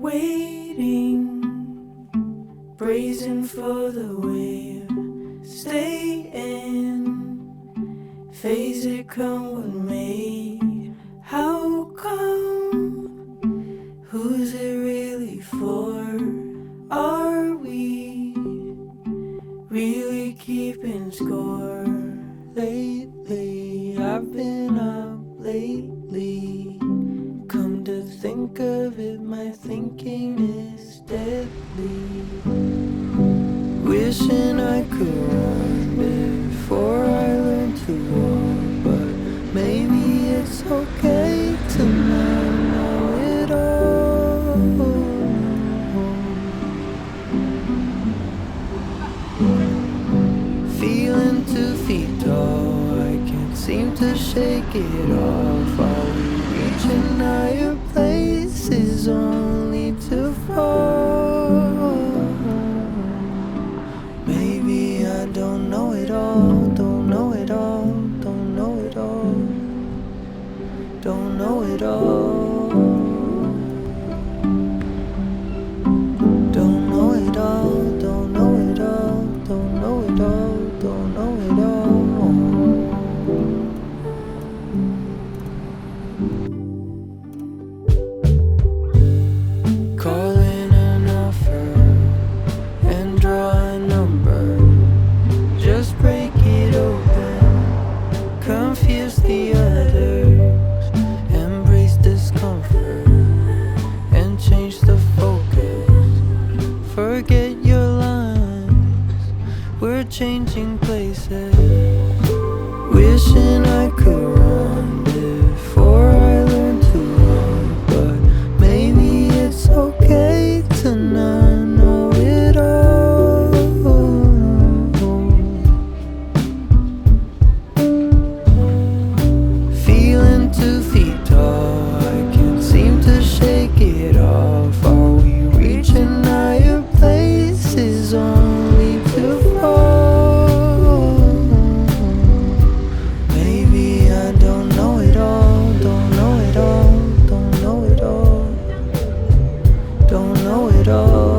waiting, bracing for the wave, stay in, face it come what may. How come? Who's it really for? Are we really keeping score? Lately, I've been up lately. Come to think of it, my thinking is deadly. Wishing I could run before I learn to walk, but maybe it's okay to not know it all. Feeling 2 feet tall, I can't seem to shake it off. Are we reaching higher places only to fall? Maybe I don't know it all, don't know it all, don't know it all, don't know it all, don't know it all, don't know it all, don't know it all, don't know it all. Call in an offer and draw a number. Just break it open, confuse the others, embrace discomfort and change the focus. Forget your lines, we're changing places. Wishing I could run before I learn to walk, but maybe it's okay to not know it all. Feeling 2 feet tall, I can't seem to shake it off. Are we reaching higher places only to fall? Maybe I don't know it all, don't know it all, don't know it all, don't know it all.